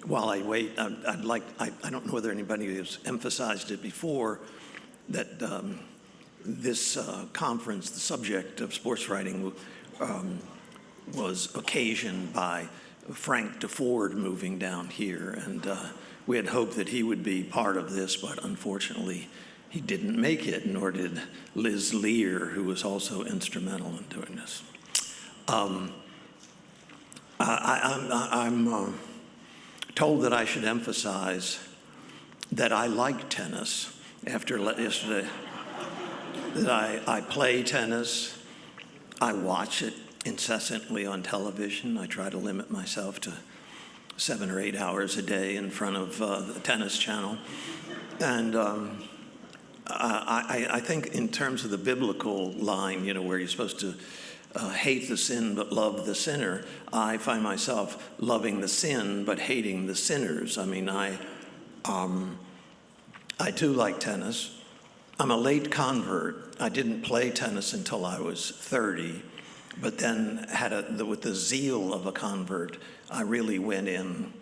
while I wait, I don't know whether anybody has emphasized it before, that this conference, the subject of sports writing, was occasioned by Frank DeFord moving down here, and we had hoped that he would be part of this, but unfortunately he didn't make it, nor did Liz Lear, who was also instrumental in doing this. I'm told that I should emphasize that I like tennis after yesterday, that I play tennis, I watch it incessantly on television. I try to limit myself to 7 or 8 hours a day in front of the tennis channel. And I think in terms of the biblical line, where you're supposed to hate the sin but love the sinner, I find myself loving the sin but hating the sinners. I mean, I do like tennis. I'm a late convert. I didn't play tennis until I was 30, but then with the zeal of a convert, I really went in,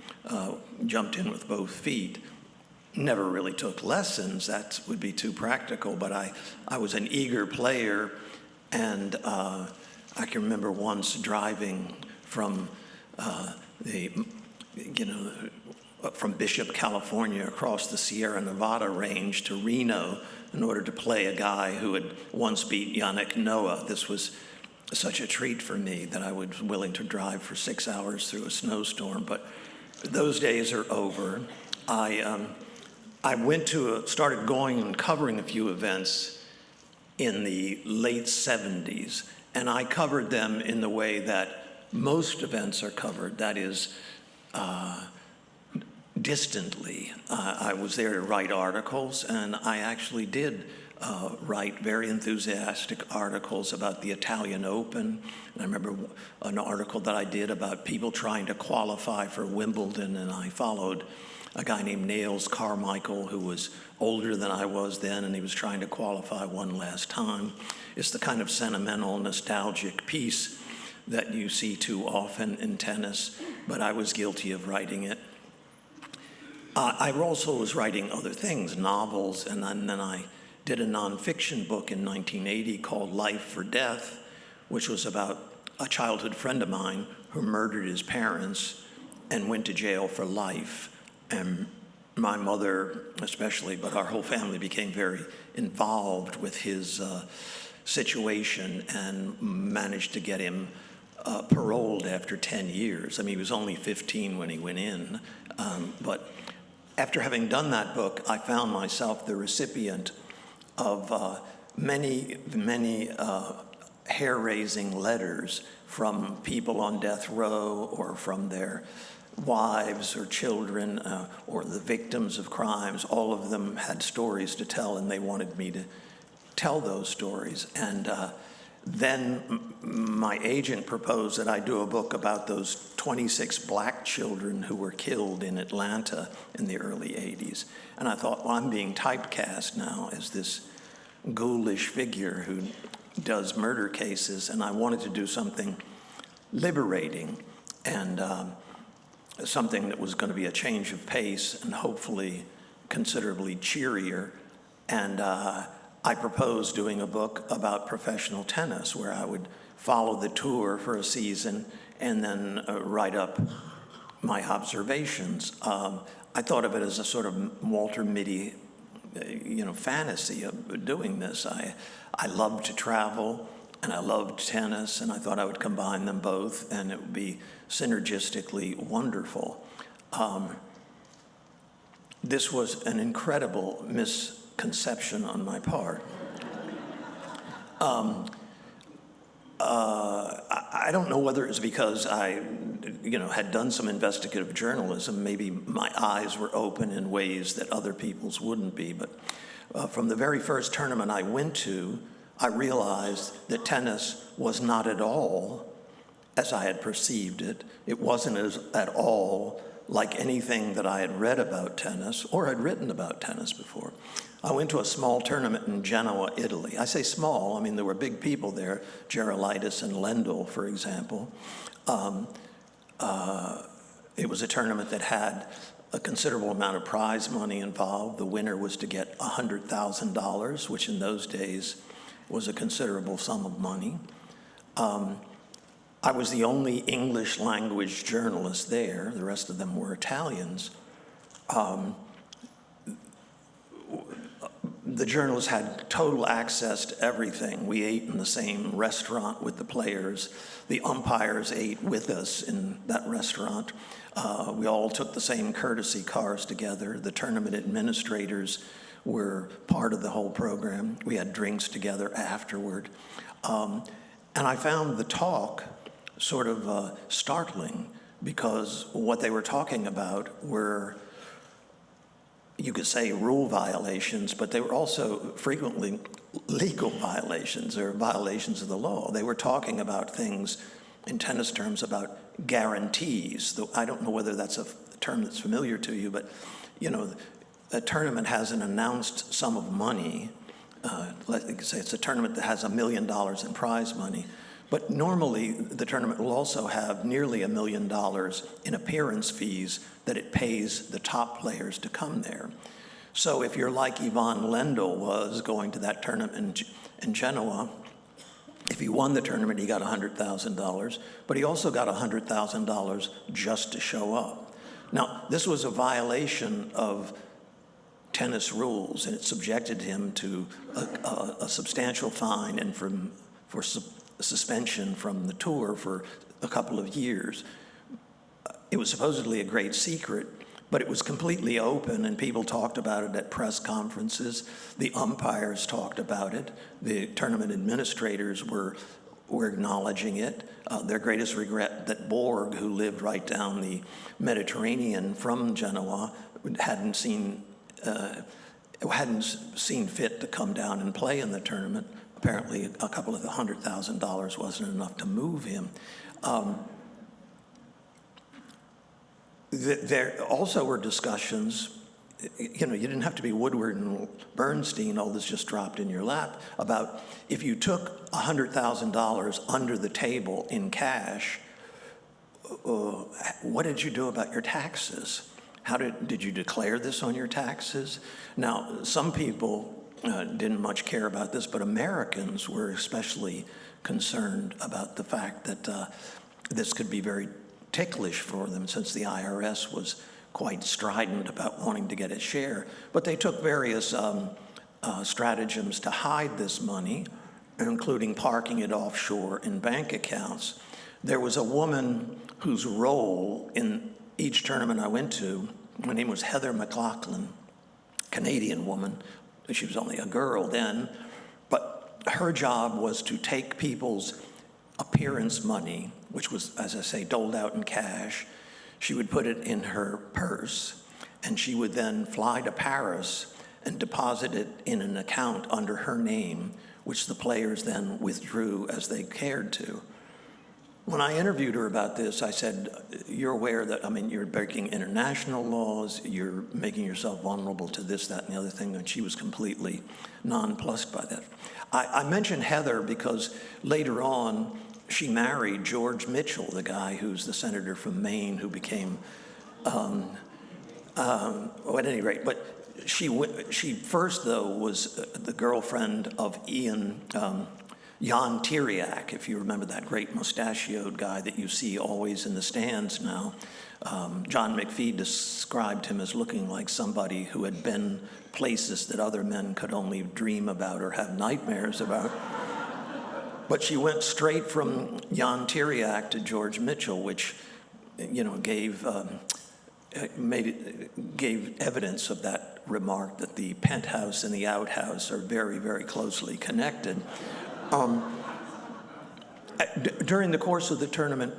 jumped in with both feet. Never really took lessons. That would be too practical, but I was an eager player, and I can remember once driving from from Bishop, California, across the Sierra Nevada range to Reno in order to play a guy who had once beat Yannick Noah. This was such a treat for me that I was willing to drive for 6 hours through a snowstorm, but those days are over. I started going and covering a few events in the late 70s, and I covered them in the way that most events are covered, that is, distantly. I was there to write articles, and I actually did write very enthusiastic articles about the Italian Open. And I remember an article that I did about people trying to qualify for Wimbledon, and I followed a guy named Nails Carmichael, who was older than I was then, and he was trying to qualify one last time. It's the kind of sentimental, nostalgic piece that you see too often in tennis, but I was guilty of writing it. I also was writing other things, novels, and then I did a nonfiction book in 1980 called Life for Death, which was about a childhood friend of mine who murdered his parents and went to jail for life. And my mother especially, but our whole family became very involved with his situation and managed to get him paroled after 10 years. I mean, he was only 15 when he went in, but after having done that book, I found myself the recipient of many hair-raising letters from people on death row or from their wives or children or the victims of crimes. All of them had stories to tell, and they wanted me to tell those stories. And then my agent proposed that I do a book about those 26 black children who were killed in Atlanta in the early 80s. And I thought, well, I'm being typecast now as this ghoulish figure who does murder cases, and I wanted to do something liberating and something that was going to be a change of pace and hopefully considerably cheerier. And I proposed doing a book about professional tennis where I would follow the tour for a season and then write up my observations. I thought of it as a sort of Walter Mitty, fantasy of doing this. I loved to travel and I loved tennis, and I thought I would combine them both and it would be synergistically wonderful. This was an incredible misconception on my part. I don't know whether it was because I, had done some investigative journalism. Maybe my eyes were open in ways that other people's wouldn't be. But from the very first tournament I went to, I realized that tennis was not at all as I had perceived it. It wasn't at all like anything that I had read about tennis or had written about tennis before. I went to a small tournament in Genoa, Italy. I say small, I mean, there were big people there, Gerolaitis and Lendl, for example. It was a tournament that had a considerable amount of prize money involved. The winner was to get $100,000, which in those days was a considerable sum of money. I was the only English language journalist there. The rest of them were Italians. The journalists had total access to everything. We ate in the same restaurant with the players. The umpires ate with us in that restaurant. We all took the same courtesy cars together. The tournament administrators were part of the whole program. We had drinks together afterward. And I found the talk sort of startling, because what they were talking about were, you could say, rule violations, but they were also frequently legal violations or violations of the law. They were talking about things in tennis terms about guarantees. Though I don't know whether that's a term that's familiar to you, but you know, a tournament has an announced sum of money. Let's say it's a tournament that has $1 million in prize money. But normally, the tournament will also have nearly $1 million in appearance fees that it pays the top players to come there. So if you're like Ivan Lendl was going to that tournament in Genoa, if he won the tournament, he got $100,000, but he also got $100,000 just to show up. Now, this was a violation of tennis rules, and it subjected him to a substantial fine and for suspension from the tour for a couple of years. It was supposedly a great secret, but it was completely open, and people talked about it at press conferences. The umpires talked about it. The tournament administrators were acknowledging it. Their greatest regret that Borg, who lived right down the Mediterranean from Genoa, hadn't seen fit to come down and play in the tournament. Apparently, a couple of $100,000 wasn't enough to move him. There also were discussions, you know, you didn't have to be Woodward and Bernstein, all this just dropped in your lap, about if you took $100,000 under the table in cash, what did you do about your taxes? How did you declare this on your taxes? Now, some people didn't much care about this, but Americans were especially concerned about the fact that this could be very ticklish for them, since the IRS was quite strident about wanting to get its share. But they took various stratagems to hide this money, including parking it offshore in bank accounts. There was a woman whose role in each tournament I went to, her name was Heather McLaughlin, Canadian woman. She was only a girl then, but her job was to take people's appearance money, which was, as I say, doled out in cash. She would put it in her purse, and she would then fly to Paris and deposit it in an account under her name, which the players then withdrew as they cared to. When I interviewed her about this, I said, you're aware that, I mean, you're breaking international laws, you're making yourself vulnerable to this, that, and the other thing, and she was completely nonplussed by that. I mentioned Heather because later on, she married George Mitchell, the guy who's the senator from Maine who became, at any rate, but she first, though, was the girlfriend of Jan Tiriac, if you remember that great mustachioed guy that you see always in the stands now. John McPhee described him as looking like somebody who had been places that other men could only dream about or have nightmares about. But she went straight from Jan Tiriac to George Mitchell, which, you know, gave evidence of that remark that the penthouse and the outhouse are very, very closely connected. During the course of the tournament,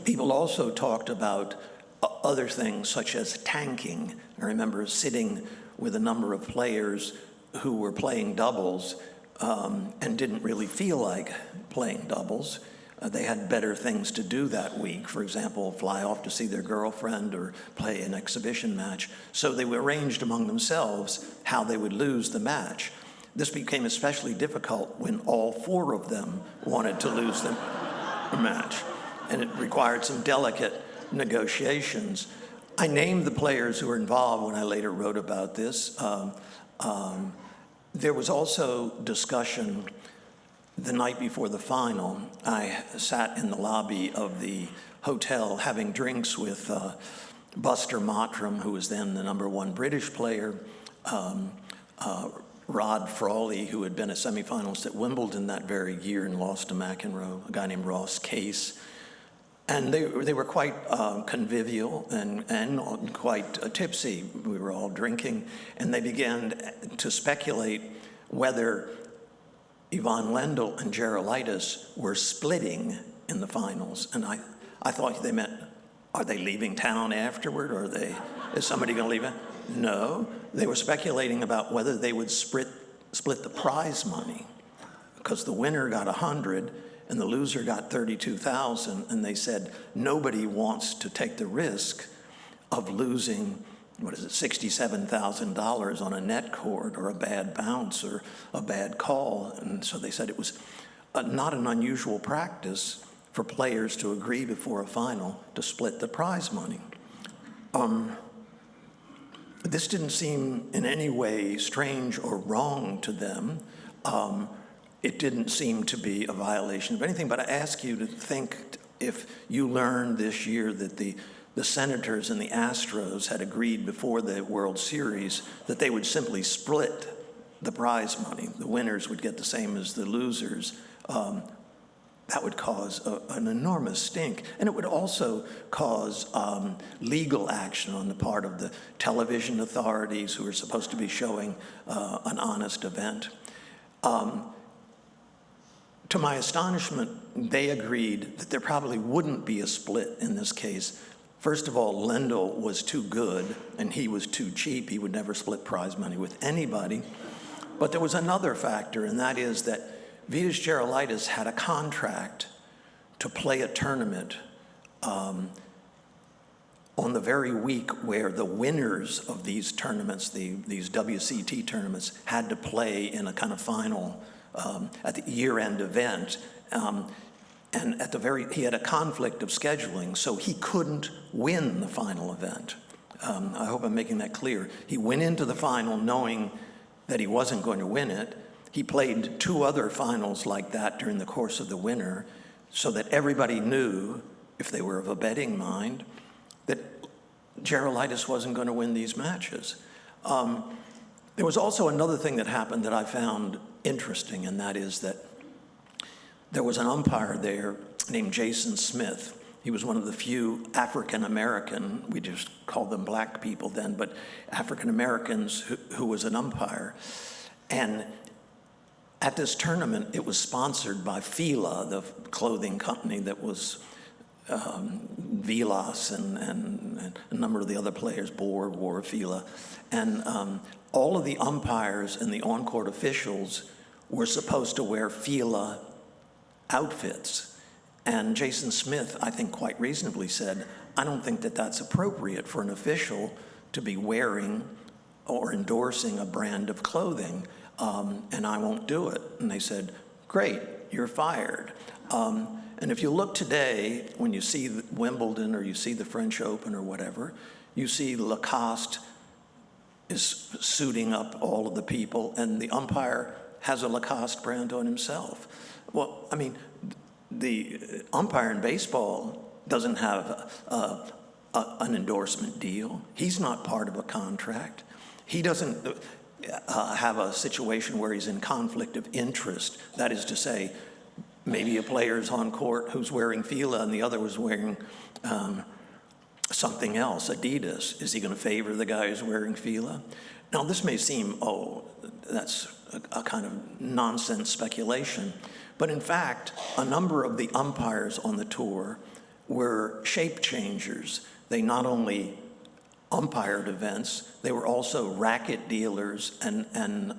people also talked about other things such as tanking. I remember sitting with a number of players who were playing doubles and didn't really feel like playing doubles. They had better things to do that week. For example, fly off to see their girlfriend or play an exhibition match. So they arranged among themselves how they would lose the match. This became especially difficult when all four of them wanted to lose the match. And it required some delicate negotiations. I named the players who were involved when I later wrote about this. There was also discussion the night before the final. I sat in the lobby of the hotel having drinks with Buster Mottram, who was then the #1 British player, Rod Frawley, who had been a semifinalist at Wimbledon that very year and lost to McEnroe, a guy named Ross Case. And they were quite convivial and quite tipsy. We were all drinking, and they began to speculate whether Ivan Lendl and Gerolaitis were splitting in the finals. And I thought they meant, are they leaving town afterward, or is somebody going to leave it? No, they were speculating about whether they would split the prize money, because the winner got 100 and the loser got 32,000, and they said nobody wants to take the risk of losing, $67,000 on a net cord or a bad bounce or a bad call. And so they said it was not an unusual practice for players to agree before a final to split the prize money. This didn't seem in any way strange or wrong to them. It didn't seem to be a violation of anything, but I ask you to think if you learned this year that the Senators and the Astros had agreed before the World Series that they would simply split the prize money. The winners would get the same as the losers. That would cause an enormous stink. And it would also cause legal action on the part of the television authorities who are supposed to be showing an honest event. To my astonishment, they agreed that there probably wouldn't be a split in this case. First of all, Lendl was too good and he was too cheap. He would never split prize money with anybody. But there was another factor, and that is that Vitas Gerolaitis had a contract to play a tournament on the very week where the winners of these tournaments, these WCT tournaments, had to play in a kind of final at the year-end event. And he had a conflict of scheduling, so he couldn't win the final event. I hope I'm making that clear. He went into the final knowing that he wasn't going to win it. He played 2 other finals like that during the course of the winter, so that everybody knew, if they were of a betting mind, that Gerolaitis wasn't going to win these matches. There was also another thing that happened that I found interesting, and that is that there was an umpire there named Jason Smith. He was one of the few African-American, we just called them black people then, but African-Americans who was an umpire. And at this tournament, it was sponsored by Fila, the clothing company that was Vilas and a number of the other players, Boer wore Fila. And all of the umpires and the on-court officials were supposed to wear Fila outfits. And Jason Smith, I think quite reasonably said, I don't think that that's appropriate for an official to be wearing or endorsing a brand of clothing, and I won't do it. And they said, great, you're fired. And if you look today, when you see Wimbledon or you see the French Open or whatever, you see Lacoste is suiting up all of the people, and the umpire has a Lacoste brand on himself. Well, I mean, the umpire in baseball doesn't have an endorsement deal. He's not part of a contract. He doesn't have a situation where he's in conflict of interest. That is to say, maybe a player's on court who's wearing Fila and the other was wearing something else, Adidas. Is he going to favor the guy who's wearing Fila? Now, this may seem, that's a kind of nonsense speculation. But in fact, a number of the umpires on the tour were shape changers. They not only umpired events, they were also racket dealers and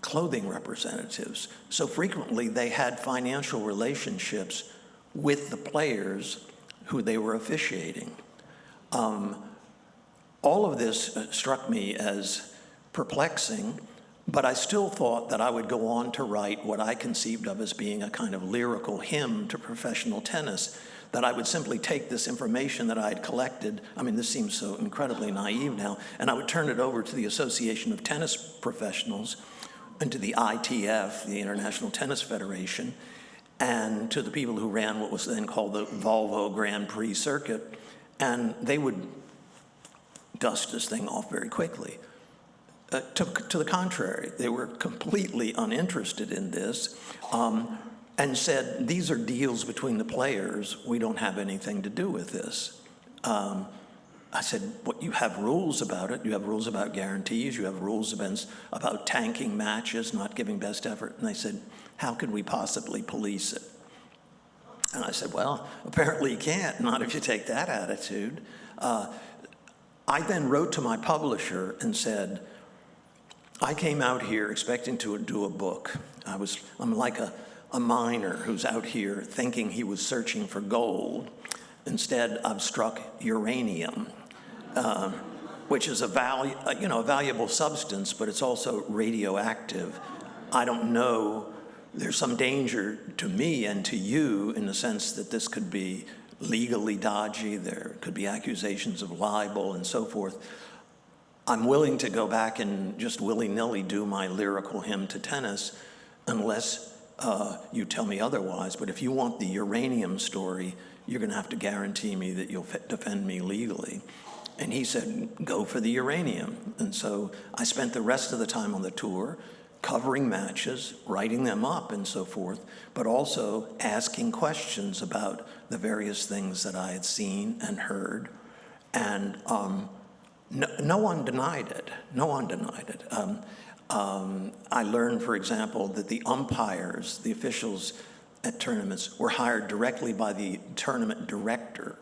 clothing representatives. So frequently they had financial relationships with the players who they were officiating. All of this struck me as perplexing, but I still thought that I would go on to write what I conceived of as being a kind of lyrical hymn to professional tennis. that I would simply take this information that I had collected, I mean, this seems so incredibly naive now, and I would turn it over to the Association of Tennis Professionals and to the ITF, the International Tennis Federation, and to the people who ran what was then called the Volvo Grand Prix circuit, and they would dust this thing off very quickly. To the contrary, they were completely uninterested in this, and said, these are deals between the players, we don't have anything to do with this. I said, what, you have rules about it, you have rules about guarantees, you have rules about tanking matches, not giving best effort, and they said, how could we possibly police it? And I said, well, apparently you can't, not if you take that attitude. I then wrote to my publisher and said, I came out here expecting to do a book. I'm like a miner who's out here thinking he was searching for gold. Instead, I've struck uranium, which is a valuable substance, but it's also radioactive. I don't know, there's some danger to me and to you in the sense that this could be legally dodgy, there could be accusations of libel and so forth. I'm willing to go back and just willy-nilly do my lyrical hymn to tennis unless you tell me otherwise. But if you want the uranium story, you're going to have to guarantee me that you'll defend me legally. And he said, go for the uranium. And so I spent the rest of the time on the tour covering matches, writing them up and so forth, but also asking questions about the various things that I had seen and heard. And no one denied it. No one denied it. I learned, for example, that the umpires, the officials at tournaments, were hired directly by the tournament director,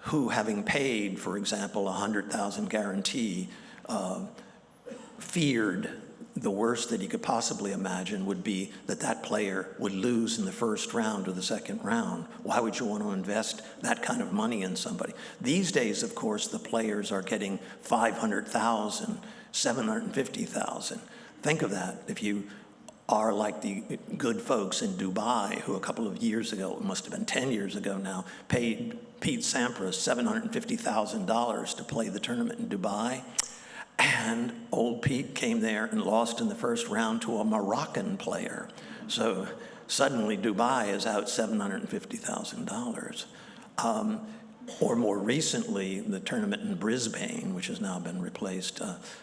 who, having paid, for example, $100,000 guarantee, feared the worst that he could possibly imagine would be that that player would lose in the first round or the second round. Why would you want to invest that kind of money in somebody? These days, of course, the players are getting $500,000, $750,000. Think of that. If you are like the good folks in Dubai who a couple of years ago, it must have been 10 years ago now, paid Pete Sampras $750,000 to play the tournament in Dubai. And old Pete came there and lost in the first round to a Moroccan player. So suddenly Dubai is out $750,000. Or more recently, the tournament in Brisbane, which has now been replaced,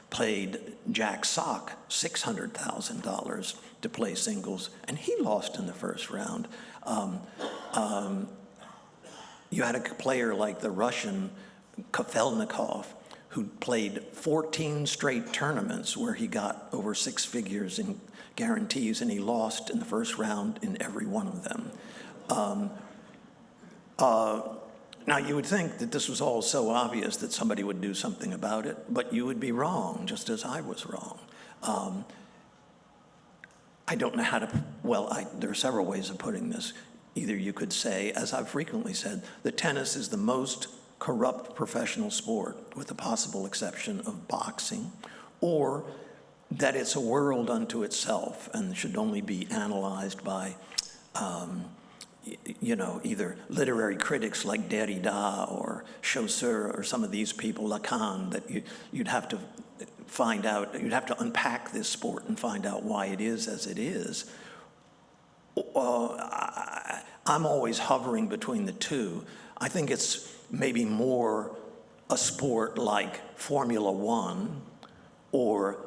played Jack Sock $600,000 to play singles, and he lost in the first round. You had a player like the Russian Kafelnikov, who played 14 straight tournaments where he got over six figures in guarantees, and he lost in the first round in every one of them. Now, you would think that this was all so obvious that somebody would do something about it, but you would be wrong, just as I was wrong. I don't know how to, there are several ways of putting this. Either you could say, as I've frequently said, that tennis is the most corrupt professional sport, with the possible exception of boxing, or that it's a world unto itself and should only be analyzed by either literary critics like Derrida or Chaucer or some of these people, Lacan, that you'd have to find out, you'd have to unpack this sport and find out why it is as it is. I'm always hovering between the two. I think it's maybe more a sport like Formula One or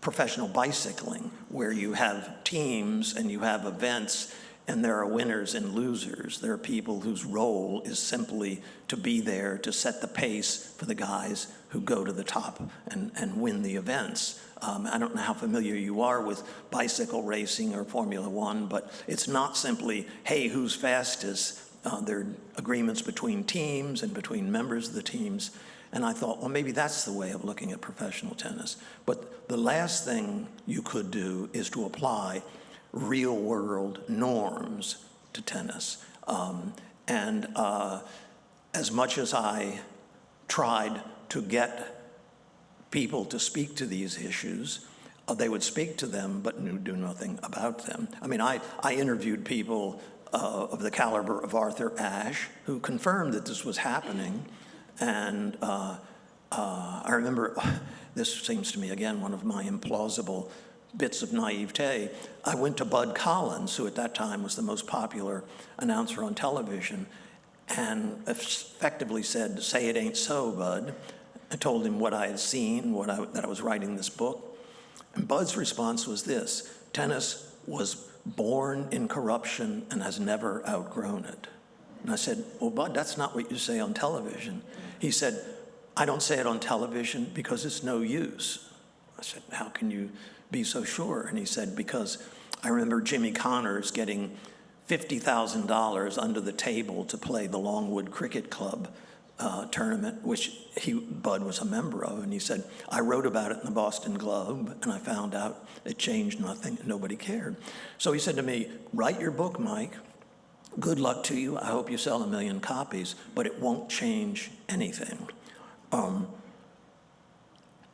professional bicycling, where you have teams and you have events and there are winners and losers. There are people whose role is simply to be there to set the pace for the guys who go to the top and win the events. I don't know how familiar you are with bicycle racing or Formula One, but it's not simply, hey, who's fastest? There are agreements between teams and between members of the teams. And I thought, well, maybe that's the way of looking at professional tennis. But the last thing you could do is to apply real-world norms to tennis. As much as I tried to get people to speak to these issues, they would speak to them but do nothing about them. I mean, I interviewed people of the caliber of Arthur Ashe, who confirmed that this was happening. And I remember, this seems to me, again, one of my implausible bits of naivete. I went to Bud Collins, who at that time was the most popular announcer on television, and effectively said, "Say it ain't so, Bud." I told him what I had seen, that I was writing this book. And Bud's response was this: tennis was born in corruption and has never outgrown it. And I said, "Well, Bud, that's not what you say on television." He said, "I don't say it on television because it's no use." I said, "How can you be so sure?" And he said, "Because I remember Jimmy Connors getting $50,000 under the table to play the Longwood Cricket Club tournament, which Bud was a member of." And he said, "I wrote about it in the Boston Globe, and I found out it changed nothing, and nobody cared." So he said to me, "Write your book, Mike. Good luck to you. I hope you sell 1 million copies, but it won't change anything."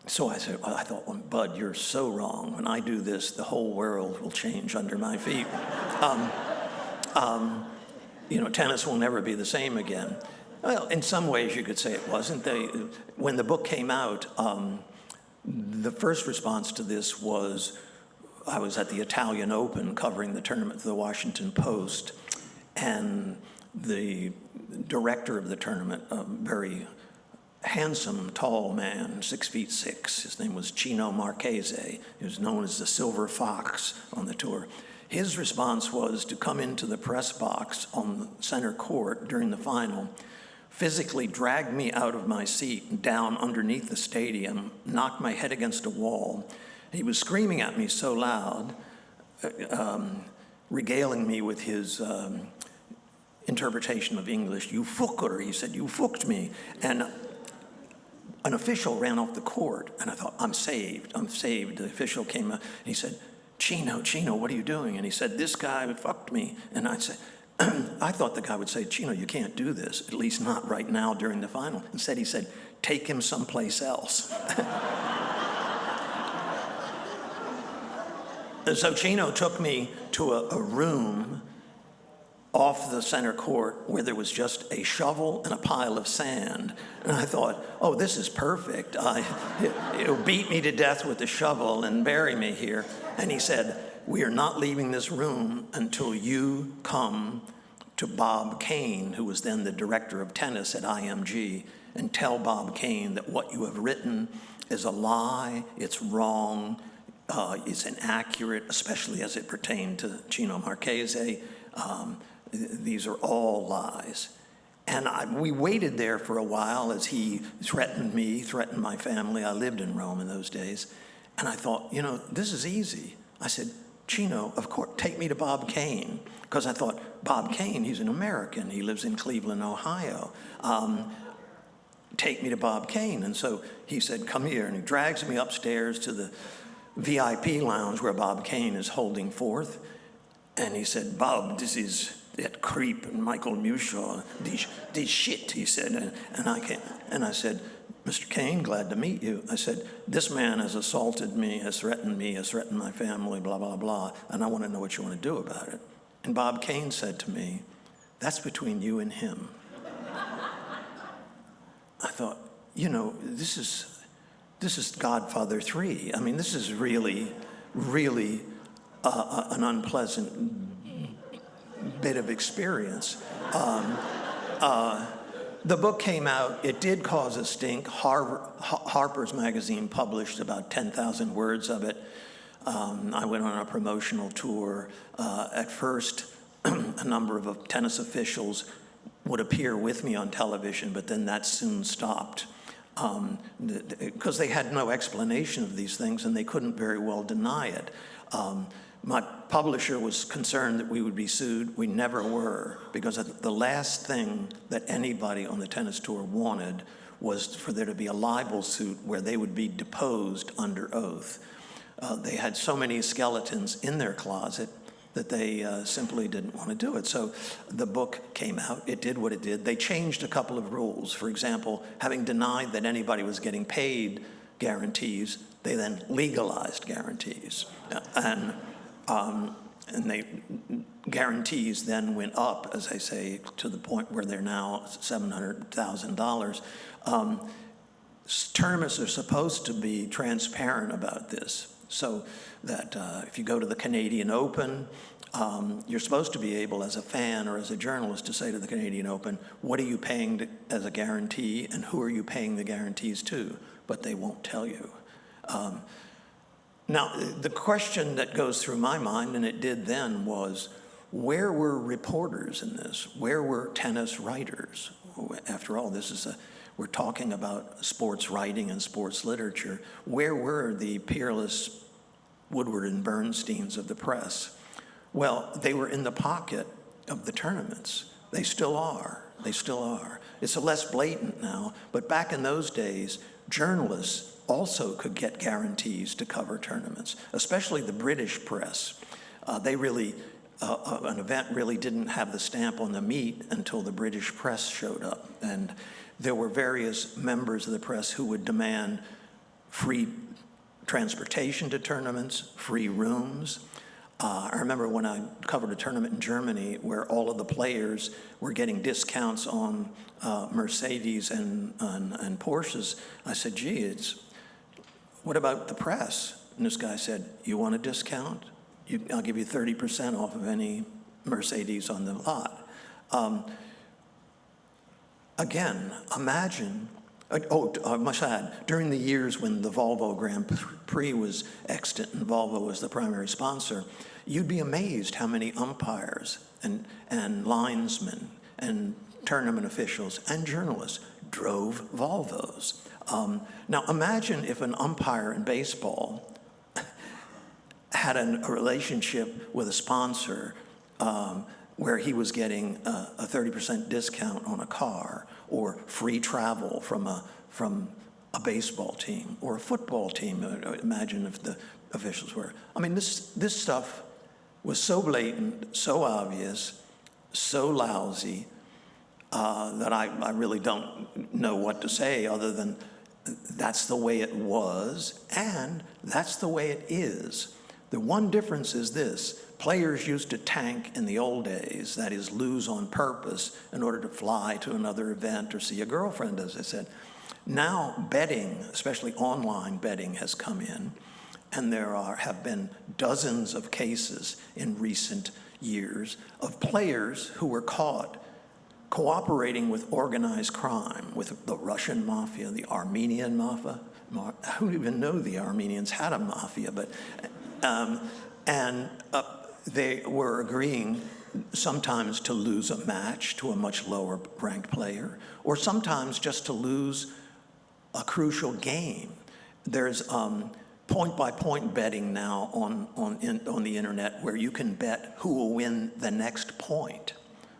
So I said, I thought, "Well, Bud, you're so wrong. When I do this, the whole world will change under my feet. Tennis will never be the same again." Well, in some ways you could say it wasn't. When the book came out, the first response to this was, I was at the Italian Open covering the tournament for the Washington Post, and the director of the tournament, a very handsome, tall man, 6'6". His name was Chino Marchese. He was known as the Silver Fox on the tour. His response was to come into the press box on the center court during the final, physically drag me out of my seat down underneath the stadium, knock my head against a wall. He was screaming at me so loud, regaling me with his interpretation of English. "You fucker," he said, "you fucked me." And an official ran off the court, and I thought, I'm saved. The official came up, and he said, Chino, what are you doing?" And he said, "This guy fucked me." And I said, I thought the guy would say, "Chino, you can't do this, at least not right now during the final." Instead, he said, "Take him someplace else." And so Chino took me to a room off the center court where there was just a shovel and a pile of sand. And I thought, oh, this is perfect. He'll beat me to death with the shovel and bury me here. And he said, "We are not leaving this room until you come to Bob Kane," who was then the director of tennis at IMG, "and tell Bob Kane that what you have written is a lie, it's wrong, it's inaccurate, especially as it pertained to Chino Marchese. These are all lies." And we waited there for a while as he threatened me, threatened my family. I lived in Rome in those days. And I thought, this is easy. I said, "Chino, of course, take me to Bob Kane." Because I thought, Bob Kane, he's an American. He lives in Cleveland, Ohio. Take me to Bob Kane. And so he said, "Come here." And he drags me upstairs to the VIP lounge where Bob Kane is holding forth. And he said, "Bob, this is that creep and Michael Mewshaw, these shit," he said. And I said, "Mr. Kane, glad to meet you." I said, "This man has assaulted me, has threatened my family, blah, blah, blah, and I want to know what you want to do about it." And Bob Kane said to me, "That's between you and him." I thought, this is Godfather 3. I mean, this is really, really an unpleasant bit of experience. The book came out. It did cause a stink. Harper's Magazine published about 10,000 words of it. I went on a promotional tour. At first, a number of tennis officials would appear with me on television, but then that soon stopped because they had no explanation of these things and they couldn't very well deny it. My publisher was concerned that we would be sued. We never were, because the last thing that anybody on the tennis tour wanted was for there to be a libel suit where they would be deposed under oath. They had so many skeletons in their closet that they simply didn't want to do it. So the book came out. It did what it did. They changed a couple of rules. For example, having denied that anybody was getting paid guarantees, they then legalized guarantees. and they guarantees then went up, as I say, to the point where they're now $700,000. Tournaments are supposed to be transparent about this, so that if you go to the Canadian Open, you're supposed to be able, as a fan or as a journalist, to say to the Canadian Open, what are you paying as a guarantee, and who are you paying the guarantees to? But they won't tell you. Now, the question that goes through my mind, and it did then, was where were reporters in this? Where were tennis writers? After all, we're talking about sports writing and sports literature. Where were the peerless Woodward and Bernsteins of the press? Well, they were in the pocket of the tournaments. They still are. They still are. It's less blatant now, but back in those days, journalists also could get guarantees to cover tournaments, especially the British press. They really, an event really didn't have the stamp on the meat until the British press showed up. And there were various members of the press who would demand free transportation to tournaments, free rooms. I remember when I covered a tournament in Germany where all of the players were getting discounts on Mercedes and Porsches. I said, gee, what about the press? And this guy said, you want a discount? I'll give you 30% off of any Mercedes on the lot. Again, imagine, I must add, during the years when the Volvo Grand Prix was extant and Volvo was the primary sponsor, you'd be amazed how many umpires and linesmen and tournament officials and journalists drove Volvos. Now imagine if an umpire in baseball had a relationship with a sponsor where he was getting a 30% discount on a car, or free travel from a baseball team or a football team. Imagine if the officials were. I mean, this stuff was so blatant, so obvious, so lousy, that I really don't know what to say other than that's the way it was, and that's the way it is. The one difference is this: players used to tank in the old days, that is, lose on purpose in order to fly to another event or see a girlfriend, as I said. Now betting, especially online betting, has come in, and there have been dozens of cases in recent years of players who were caught cooperating with organized crime, with the Russian mafia, the Armenian mafia. I don't even know the Armenians had a mafia, but they were agreeing sometimes to lose a match to a much lower ranked player, or sometimes just to lose a crucial game. There's point-by-point betting now on the internet, where you can bet who will win the next point,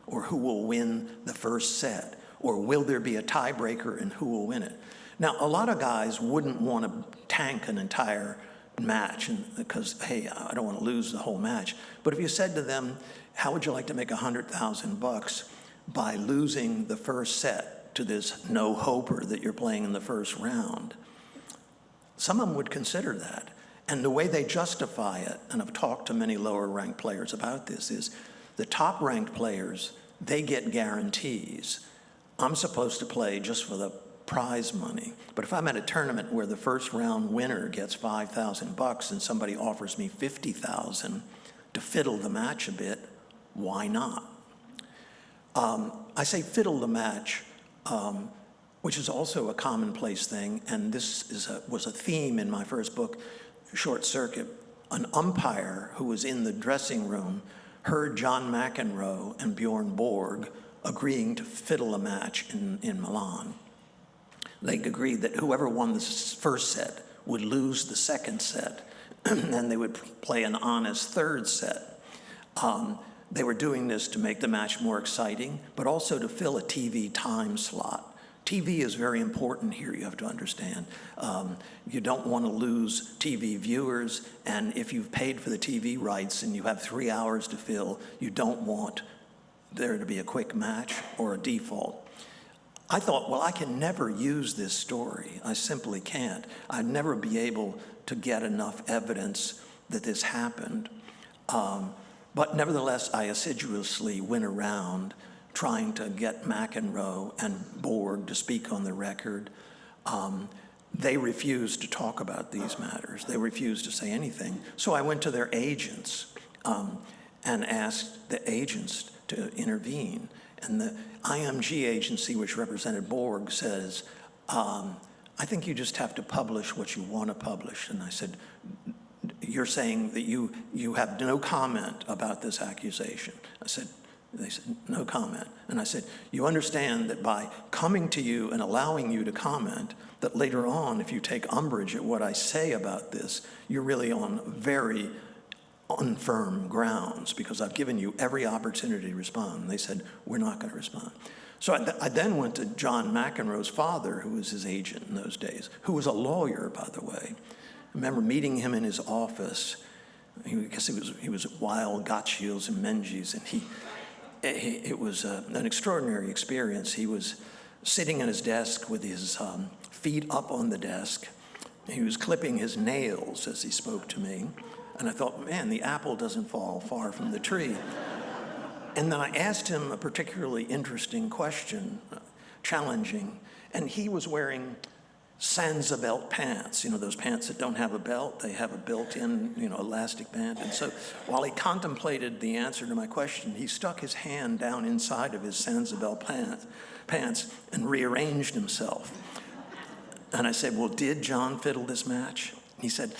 or who will win the first set, or will there be a tiebreaker and who will win it. Now, a lot of guys wouldn't want to tank an entire match because, hey, I don't want to lose the whole match. But if you said to them, how would you like to make $100,000 by losing the first set to this no-hoper that you're playing in the first round? Some of them would consider that. And the way they justify it, and I've talked to many lower-ranked players about this, is the top-ranked players, they get guarantees. I'm supposed to play just for the prize money. But if I'm at a tournament where the first round winner gets $5,000 and somebody offers me $50,000 to fiddle the match a bit, why not? I say fiddle the match, which is also a commonplace thing, and this was a theme in my first book, Short Circuit. An umpire who was in the dressing room heard John McEnroe and Bjorn Borg agreeing to fiddle a match in Milan. They agreed that whoever won the first set would lose the second set, and they would play an honest third set. They were doing this to make the match more exciting, but also to fill a TV time slot. TV is very important here, you have to understand. You don't want to lose TV viewers, and if you've paid for the TV rights and you have 3 hours to fill, you don't want there to be a quick match or a default. I thought, well, I can never use this story. I simply can't. I'd never be able to get enough evidence that this happened. But nevertheless, I assiduously went around trying to get McEnroe and Borg to speak on the record. They refused to talk about these matters. They refused to say anything. So I went to their agents and asked the agents to intervene. And the IMG agency, which represented Borg, says, I think you just have to publish what you want to publish. And I said, you're saying that you have no comment about this accusation. They said, no comment. And I said, you understand that by coming to you and allowing you to comment, that later on, if you take umbrage at what I say about this, you're really on very unfirm grounds, because I've given you every opportunity to respond. And they said, we're not going to respond. So I then went to John McEnroe's father, who was his agent in those days, who was a lawyer, by the way. I remember meeting him in his office. I guess he was at Weil, Gottschiels, and Menges, and it was an extraordinary experience. He was sitting at his desk with his feet up on the desk. He was clipping his nails as he spoke to me. And I thought, man, the apple doesn't fall far from the tree. And then I asked him a particularly interesting question, challenging, and he was wearing sans-a-belt pants, those pants that don't have a belt, they have a built-in, elastic band. And so while he contemplated the answer to my question, he stuck his hand down inside of his sans-a-belt pants and rearranged himself. And I said, well, did John fiddle this match? He said,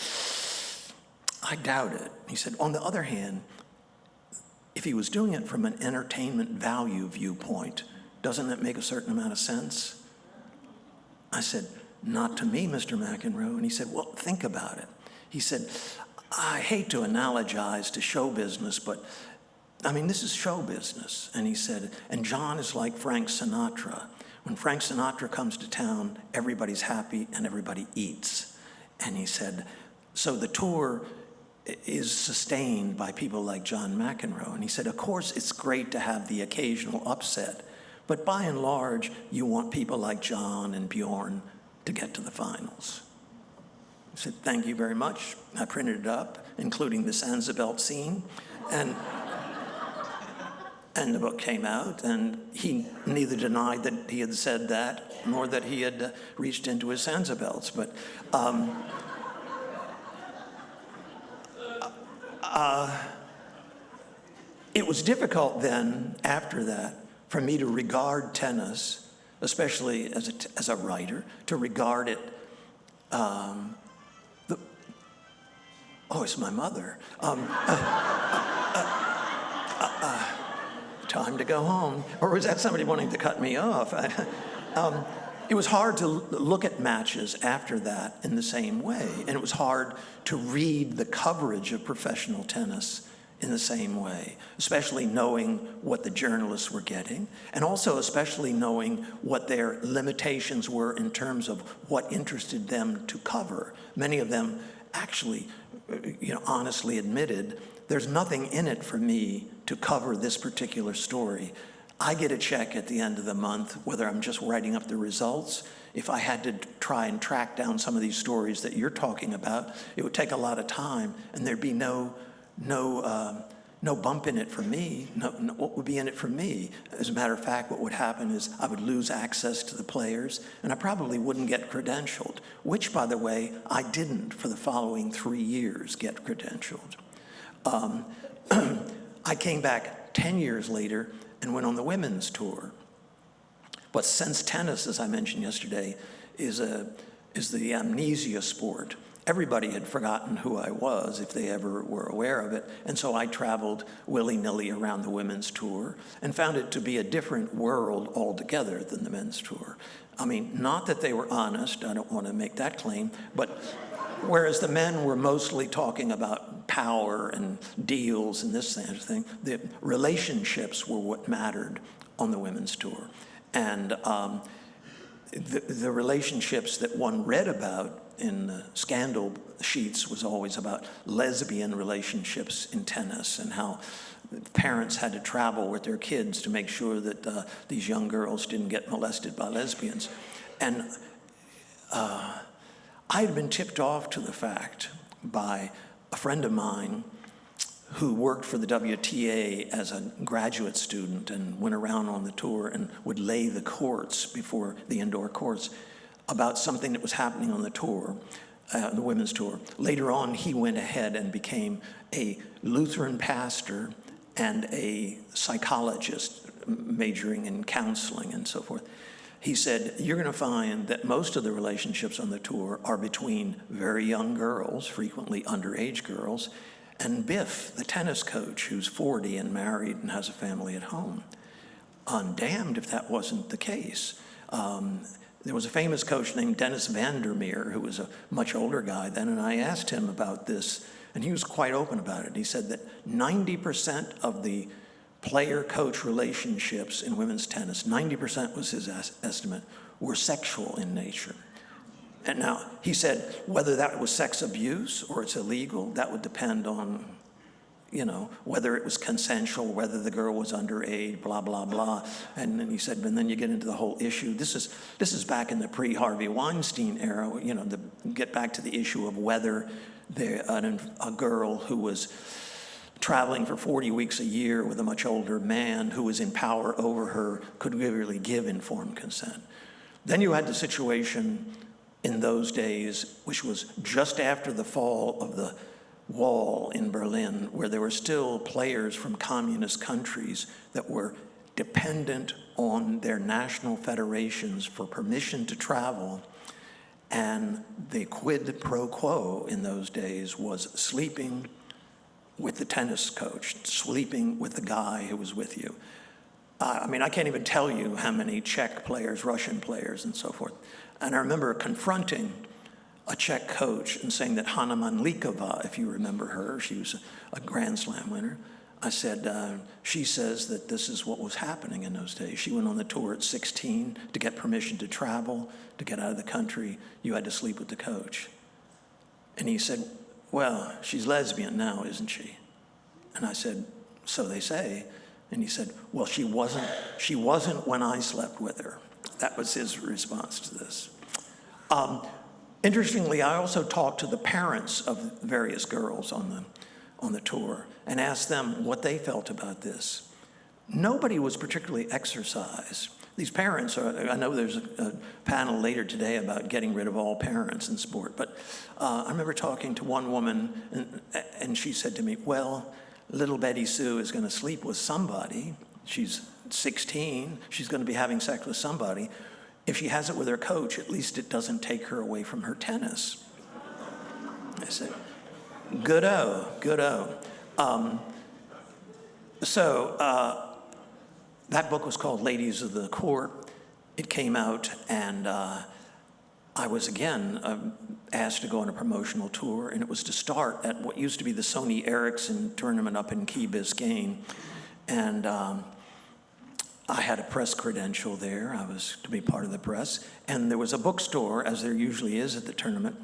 I doubt it. He said, on the other hand, if he was doing it from an entertainment value viewpoint, doesn't that make a certain amount of sense? I said, not to me, Mr. McEnroe. And he said, well, think about it. He said, I hate to analogize to show business, but this is show business. And he said, and John is like Frank Sinatra. When Frank Sinatra comes to town, everybody's happy and everybody eats. And he said, so the tour is sustained by people like John McEnroe. And he said, of course, it's great to have the occasional upset, but by and large, you want people like John and Bjorn to get to the finals. I said, thank you very much. I printed it up, including the sans-a-belt scene, and the book came out, and he neither denied that he had said that, nor that he had reached into his sans-a-belts, but it was difficult then, after that, for me to regard tennis, especially as a writer, to regard it, it's my mother. Time to go home. Or was that somebody wanting to cut me off? It was hard to look at matches after that in the same way, and it was hard to read the coverage of professional tennis in the same way, especially knowing what the journalists were getting, and also especially knowing what their limitations were in terms of what interested them to cover. Many of them actually, honestly admitted, there's nothing in it for me to cover this particular story. I get a check at the end of the month, whether I'm just writing up the results. If I had to try and track down some of these stories that you're talking about, it would take a lot of time, and there'd be no bump in it for me. What would be in it for me? As a matter of fact, what would happen is I would lose access to the players, and I probably wouldn't get credentialed, which, by the way, I didn't for the following 3 years get credentialed. I came back 10 years later and went on the women's tour. But since tennis, as I mentioned yesterday, is the amnesia sport, everybody had forgotten who I was, if they ever were aware of it. And so I traveled willy-nilly around the women's tour and found it to be a different world altogether than the men's tour. Not that they were honest, I don't want to make that claim, but whereas the men were mostly talking about power and deals and this kind of thing, the relationships were what mattered on the women's tour. And the relationships that one read about in the scandal sheets was always about lesbian relationships in tennis and how parents had to travel with their kids to make sure that these young girls didn't get molested by lesbians. And I had been tipped off to the fact by a friend of mine who worked for the WTA as a graduate student and went around on the tour and would lay the courts before the indoor courts about something that was happening on the tour, the women's tour. Later on, he went ahead and became a Lutheran pastor and a psychologist majoring in counseling and so forth. He said, you're going to find that most of the relationships on the tour are between very young girls, frequently underage girls, and Biff, the tennis coach, who's 40 and married and has a family at home. I'm damned if that wasn't the case. There was a famous coach named Dennis Vandermeer, who was a much older guy then, and I asked him about this, and he was quite open about it. He said that 90% of the player-coach relationships in women's tennis, 90% was his estimate, were sexual in nature. And now, he said whether that was sex abuse or it's illegal, that would depend on, whether it was consensual, whether the girl was underage, blah, blah, blah. And then he said, and then you get into the whole issue. This is back in the pre-Harvey Weinstein era, get back to the issue of whether a girl who was traveling for 40 weeks a year with a much older man who was in power over her could really give informed consent. Then you had the situation in those days, which was just after the fall of the wall in Berlin, where there were still players from communist countries that were dependent on their national federations for permission to travel. And the quid pro quo in those days was sleeping with the tennis coach, sleeping with the guy who was with you. I can't even tell you how many Czech players, Russian players, and so forth. And I remember confronting a Czech coach and saying that Hana Mandlíková, if you remember her, she was a Grand Slam winner. I said, she says that this is what was happening in those days. She went on the tour at 16 to get permission to travel, to get out of the country. You had to sleep with the coach. And he said, well, she's lesbian now, isn't she? And I said, so they say. And he said, well, she wasn't when I slept with her. That was his response to this. Interestingly, I also talked to the parents of various girls on the tour and asked them what they felt about this. Nobody was particularly exercised. These parents I know there's a panel later today about getting rid of all parents in sport, but I remember talking to one woman, and she said to me, well, little Betty Sue is going to sleep with somebody. She's 16. She's going to be having sex with somebody. If she has it with her coach, at least it doesn't take her away from her tennis. I said, good-o, good-o. That book was called Ladies of the Court. It came out, and I was again asked to go on a promotional tour, and it was to start at what used to be the Sony Ericsson tournament up in Key Biscayne. And I had a press credential there. I was to be part of the press. And there was a bookstore, as there usually is at the tournament.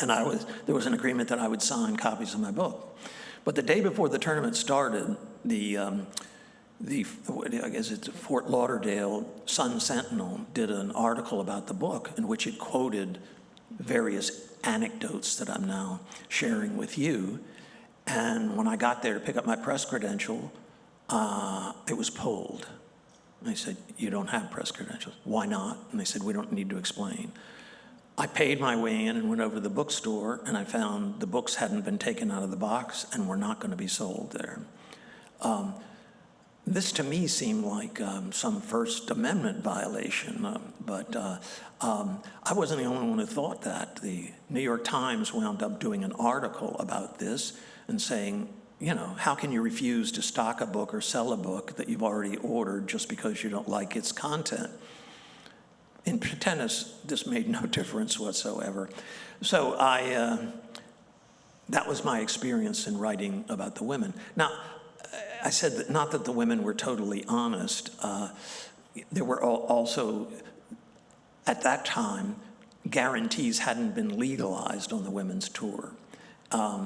And there was an agreement that I would sign copies of my book. But the day before the tournament started, I guess it's Fort Lauderdale Sun-Sentinel did an article about the book in which it quoted various anecdotes that I'm now sharing with you. And when I got there to pick up my press credential, it was pulled. And I said, you don't have press credentials. Why not? And they said, we don't need to explain. I paid my way in and went over to the bookstore, and I found the books hadn't been taken out of the box and were not going to be sold there. This to me seemed like some First Amendment violation, but I wasn't the only one who thought that. The New York Times wound up doing an article about this and saying, how can you refuse to stock a book or sell a book that you've already ordered just because you don't like its content? In tennis, this made no difference whatsoever. So that was my experience in writing about the women. Now, I said that not that the women were totally honest. There were also, at that time, guarantees hadn't been legalized on the women's tour.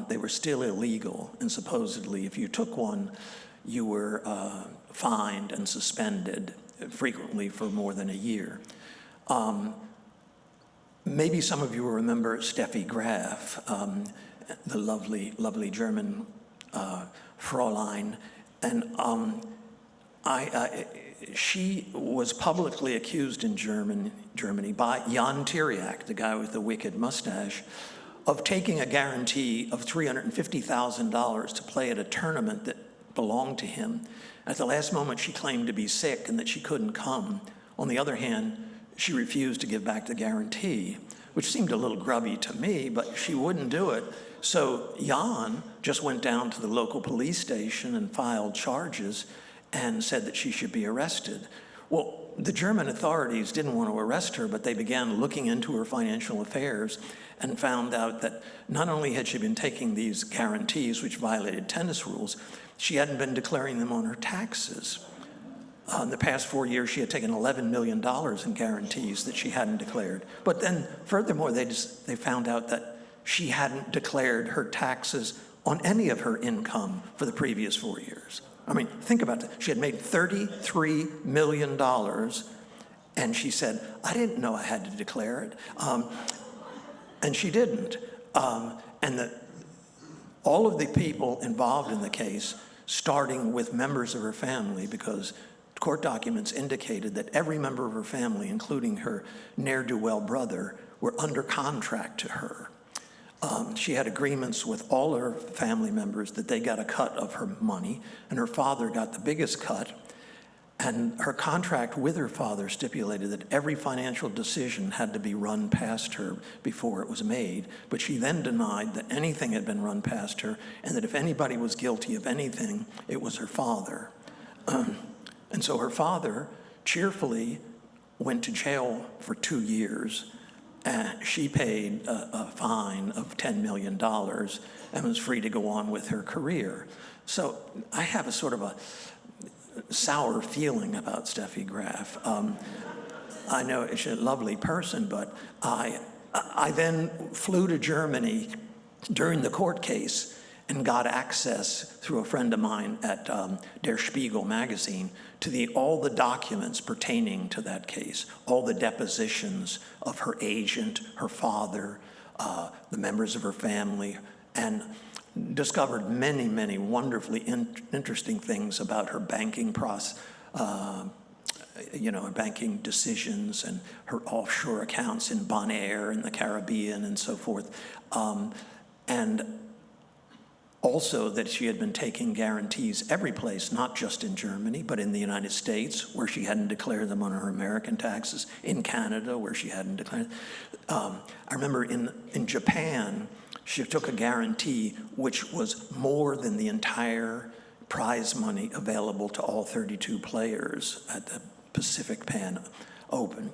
They were still illegal, and supposedly if you took one, you were fined and suspended, frequently for more than a year. Maybe some of you will remember Steffi Graf, the lovely German Fräulein, and she was publicly accused in Germany by Jan Tiriak, the guy with the wicked mustache, of taking a guarantee of $350,000 to play at a tournament that belonged to him. At the last moment, she claimed to be sick and that she couldn't come. On the other hand, she refused to give back the guarantee, which seemed a little grubby to me, but she wouldn't do it. So Jan just went down to the local police station and filed charges and said that she should be arrested. Well, the German authorities didn't want to arrest her, but they began looking into her financial affairs and found out that not only had she been taking these guarantees, which violated tennis rules, she hadn't been declaring them on her taxes. In the past 4 years, she had taken $11 million in guarantees that she hadn't declared. But then, furthermore, they found out that she hadn't declared her taxes on any of her income for the previous 4 years. I mean, think about that. She had made $33 million, and she said, I didn't know I had to declare it. And she didn't. All of the people involved in the case, starting with members of her family, because court documents indicated that every member of her family, including her ne'er-do-well brother, were under contract to her. She had agreements with all her family members that they got a cut of her money, and her father got the biggest cut. And her contract with her father stipulated that every financial decision had to be run past her before it was made. But she then denied that anything had been run past her, and that if anybody was guilty of anything, it was her father. And so her father cheerfully went to jail for 2 years. She paid a fine of $10 million and was free to go on with her career. So I have a sort of a sour feeling about Steffi Graf. I know she's a lovely person, but I then flew to Germany during the court case and got access through a friend of mine at Der Spiegel magazine to all the documents pertaining to that case, all the depositions of her agent, her father, the members of her family, and discovered many, many wonderfully interesting things about her banking process, her banking decisions and her offshore accounts in Bonaire in the Caribbean and so forth. And also that she had been taking guarantees every place, not just in Germany, but in the United States, where she hadn't declared them on her American taxes, in Canada, where she hadn't declared. I remember in Japan, she took a guarantee which was more than the entire prize money available to all 32 players at the Pacific Pan Open.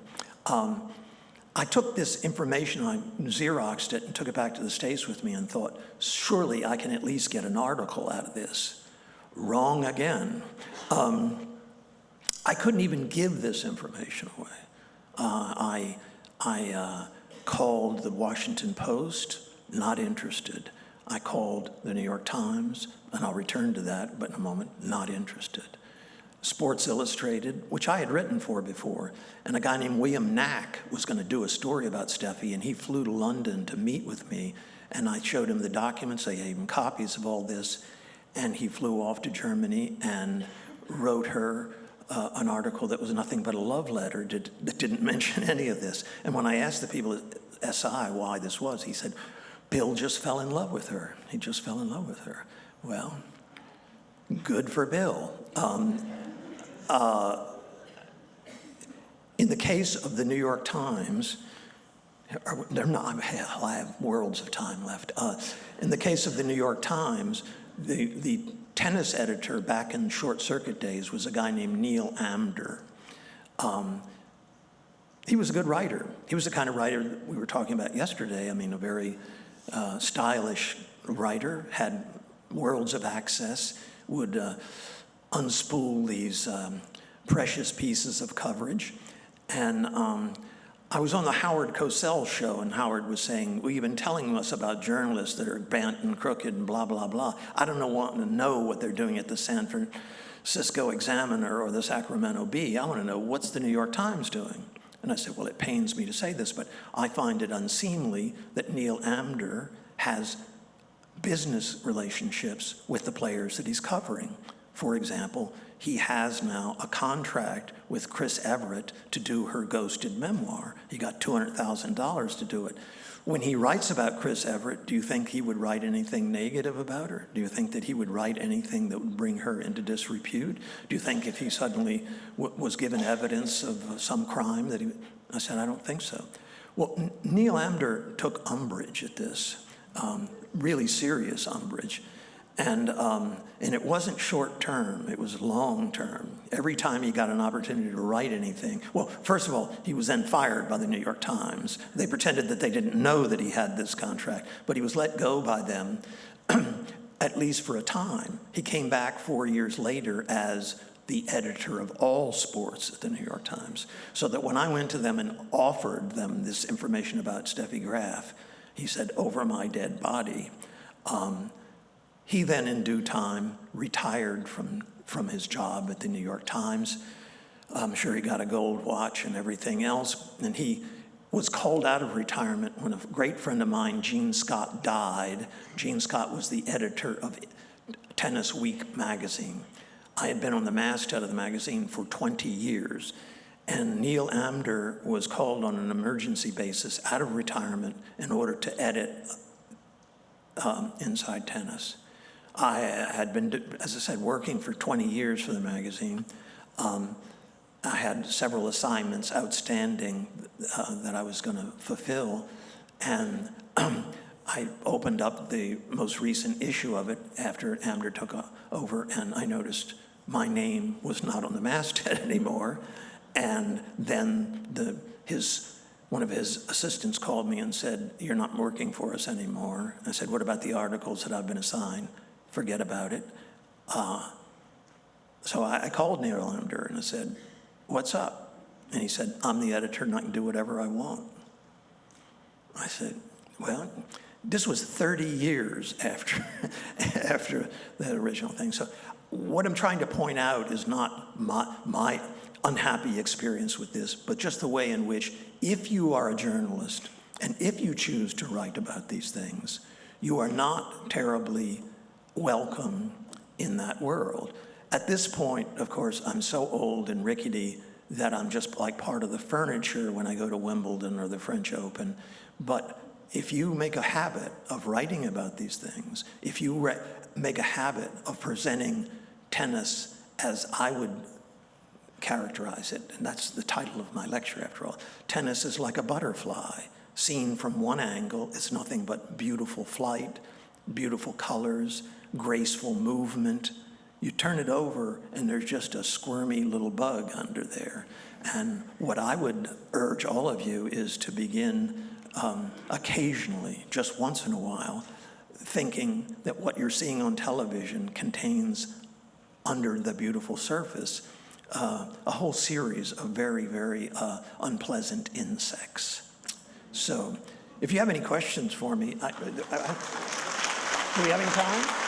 I took this information, I Xeroxed it and took it back to the States with me and thought, surely I can at least get an article out of this. Wrong again. I couldn't even give this information away. I called the Washington Post, not interested. I called the New York Times, and I'll return to that, but in a moment, not interested. Sports Illustrated, which I had written for before, and a guy named William Knack was going to do a story about Steffi, and he flew to London to meet with me, and I showed him the documents. I gave him copies of all this, and he flew off to Germany and wrote her an article that was nothing but a love letter that didn't mention any of this. And when I asked the people at SI why this was, he said, Bill just fell in love with her. He just fell in love with her. Well, good for Bill. In the case of the New York Times, I have worlds of time left. In the case of the New York Times, the tennis editor back in Short Circuit days was a guy named Neil Amdur. He was a good writer. He was the kind of writer that we were talking about yesterday. I mean, a very stylish writer, had worlds of access, would unspool these precious pieces of coverage. And I was on the Howard Cosell show, and Howard was saying, well, you've been telling us about journalists that are bent and crooked and blah, blah, blah. I don't want to know what they're doing at the San Francisco Examiner or the Sacramento Bee. I want to know, what's the New York Times doing? And I said, well, it pains me to say this, but I find it unseemly that Neil Amdur has business relationships with the players that he's covering. For example, he has now a contract with Chris Everett to do her ghosted memoir. He got $200,000 to do it. When he writes about Chris Everett, do you think he would write anything negative about her? Do you think that he would write anything that would bring her into disrepute? Do you think if he suddenly was given evidence of some crime that he... I said, I don't think so. Well, Neil Amder took umbrage at this, really serious umbrage. And it wasn't short term, it was long term. Every time he got an opportunity to write anything, well, first of all, he was then fired by the New York Times. They pretended that they didn't know that he had this contract, but he was let go by them, at least for a time. He came back 4 years later as the editor of all sports at the New York Times. So that when I went to them and offered them this information about Steffi Graf, he said, over my dead body. He then, in due time, retired from his job at the New York Times. I'm sure he got a gold watch and everything else. And he was called out of retirement when a great friend of mine, Gene Scott, died. Gene Scott was the editor of Tennis Week magazine. I had been on the masthead of the magazine for 20 years. And Neil Amder was called on an emergency basis out of retirement in order to edit Inside Tennis. I had been, as I said, working for 20 years for the magazine. I had several assignments outstanding that I was going to fulfill, and I opened up the most recent issue of it after Amder took over, and I noticed my name was not on the masthead anymore. And then one of his assistants called me and said, "You're not working for us anymore." I said, "What about the articles that I've been assigned?" "Forget about it." So I called Neil Amder and I said, "What's up?" And he said, "I'm the editor and I can do whatever I want." I said, well, this was 30 years after the original thing. So what I'm trying to point out is not my unhappy experience with this, but just the way in which, if you are a journalist and if you choose to write about these things, you are not terribly welcome in that world. At this point, of course, I'm so old and rickety that I'm just like part of the furniture when I go to Wimbledon or the French Open. But if you make a habit of writing about these things, if you make a habit of presenting tennis as I would characterize it, and that's the title of my lecture after all, tennis is like a butterfly. Seen from one angle, it's nothing but beautiful flight, beautiful colors, graceful movement. You turn it over and there's just a squirmy little bug under there. And what I would urge all of you is to begin occasionally, just once in a while, thinking that what you're seeing on television contains under the beautiful surface a whole series of very, very unpleasant insects. So if you have any questions for me, do we have any time?